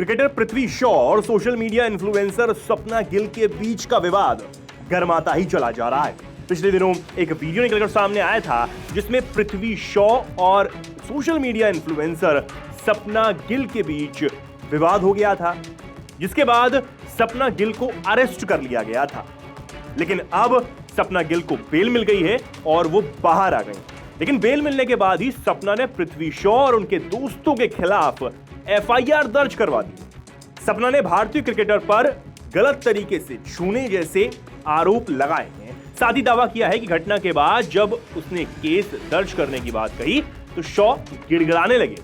Cricketer Prithvi Shaw और social media influencer सपना गिल के बीच का विवाद गर्माता ही चला जा रहा है। पिछले दिनों एक वीडियो निकलकर सामने आया था जिसमें पृथ्वी शॉ और सोशल मीडिया इन्फ्लुएंसर सपना गिल के बीच विवाद हो गया था, जिसके बाद सपना गिल को अरेस्ट कर लिया गया था। लेकिन अब सपना गिल को बेल मिल गई है और वो बाहर आ गई। लेकिन बेल मिलने के बाद ही सपना ने पृथ्वी शॉ और उनके दोस्तों के खिलाफ एफआईआर दर्ज करवा दी। सपना ने भारतीय क्रिकेटर पर गलत तरीके से छूने जैसे आरोप लगाए हैं। साथ ही दावा किया है कि घटना के बाद जब उसने केस दर्ज करने की बात कही तो शॉ गिड़गिड़ाने लगे।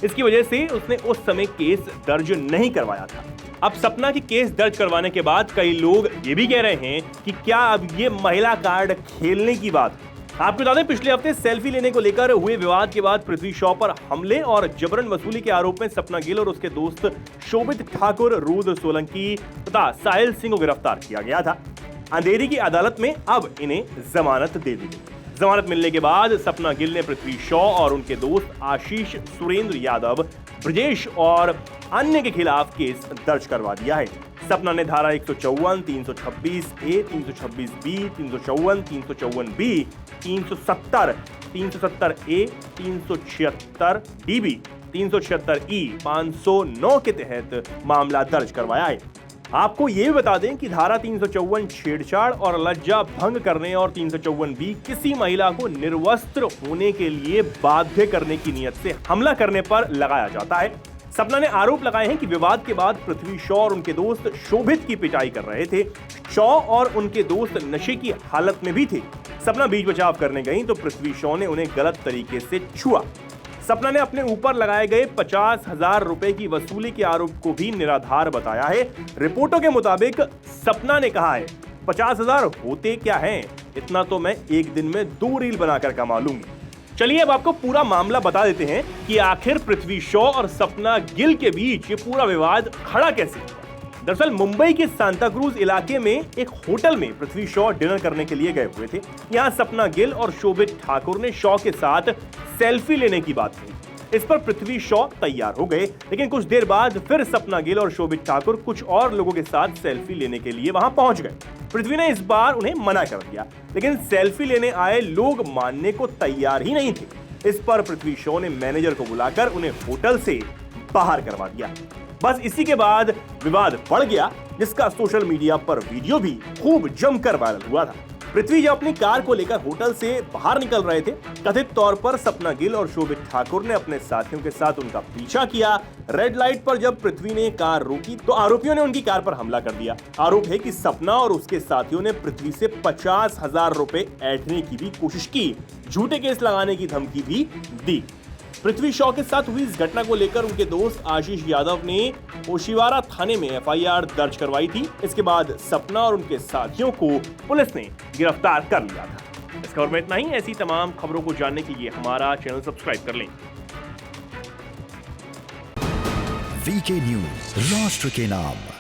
इसकी वजह से उसने उस समय केस दर्ज नहीं करवाया था। अब सपना की केस दर्ज करवाने के बाद कई लोग ये भी कह रहे हैं कि क्या अब ये महिला कार्ड खेलने की बात। आपको बता दें, पिछले हफ्ते सेल्फी लेने को लेकर हुए विवाद के बाद पृथ्वी शॉ पर हमले और जबरन वसूली के आरोप में सपना गिल और उसके दोस्त शोभित ठाकुर, रुद्र सोलंकी तथा साहिल सिंह को गिरफ्तार किया गया था। अंधेरी की अदालत में अब इन्हें जमानत दे दी गई। जमानत मिलने के बाद सपना गिल ने पृथ्वी शॉ और उनके दोस्त आशीष, सुरेंद्र यादव, ब्रजेश और अन्य के खिलाफ केस दर्ज करवा दिया है। सपना ने धारा 154, 326 ए, 326 बी, 354, 354 बी, 370, 370 ए, 376 डीबी, 376 ई, 509 के तहत मामला दर्ज करवाया है। आपको ये भी बता दें कि धारा 354 छेड़छाड़ और लज्जा भंग करने और 354 बी किसी महिला को निर्वस्त्र होने के लिए बाध्य करने की नियत से हमला करने पर लगाया जाता है। सपना ने आरोप लगाए हैं कि विवाद के बाद पृथ्वी शॉ और उनके दोस्त शोभित की पिटाई कर रहे थे। शॉ और उनके दोस्त नशे की हालत में भी थे। सपना बीच बचाव करने गई तो पृथ्वी शॉ ने उन्हें गलत तरीके से छुआ। सपना ने अपने ऊपर लगाए गए 50,000 रुपए की वसूली के आरोप को भी निराधार बताया है। रिपोर्टों के मुताबिक सपना ने कहा है, 50,000 होते क्या हैं, इतना तो मैं एक दिन में 2 रील बनाकर कमा लूंगी। चलिए अब आपको पूरा मामला बता देते हैं कि आखिर पृथ्वी शॉ और सपना गिल के बीच ये पूरा विवाद खड़ा कैसे हुआ। दरअसल मुंबई के सांता क्रूज इलाके में एक होटल में पृथ्वी शॉ डिनर करने के लिए गए हुए थे। यहाँ सपना गिल और शोभित ठाकुर ने शॉ के साथ सेल्फी लेने की बात कही। इस पर पृथ्वी शॉ तैयार हो गए, लेकिन कुछ देर बाद फिर सपना गिल और शोभित ठाकुर कुछ और लोगों के साथ सेल्फी लेने के लिए वहां पहुंच गए। पृथ्वी ने इस बार उन्हें मना कर दिया, लेकिन सेल्फी लेने आए लोग मानने को तैयार ही नहीं थे। इस पर पृथ्वी शॉ ने मैनेजर को बुलाकर उन्हें होटल से बाहर करवा दिया। बस इसी के बाद विवाद बढ़ गया, जिसका सोशल मीडिया पर वीडियो भी खूब जमकर वायरल हुआ था। पृथ्वी जब अपनी कार को लेकर होटल से बाहर निकल रहे थे, कथित तौर पर सपना गिल और शोभित ठाकुर ने अपने साथियों के साथ उनका पीछा किया। रेड लाइट पर जब पृथ्वी ने कार रोकी तो आरोपियों ने उनकी कार पर हमला कर दिया। आरोप है कि सपना और उसके साथियों ने पृथ्वी से 50,000 रुपए ऐंठने की भी कोशिश की, झूठे केस लगाने की धमकी भी दी। पृथ्वी शॉ के साथ हुई इस घटना को लेकर उनके दोस्त आशीष यादव ने ओशिवारा थाने में एफआईआर दर्ज करवाई थी। इसके बाद सपना और उनके साथियों को पुलिस ने गिरफ्तार कर लिया था। इस खबर में इतना ही। ऐसी तमाम खबरों को जानने के लिए हमारा चैनल सब्सक्राइब कर लें। वीके न्यूज, राष्ट्र के नाम।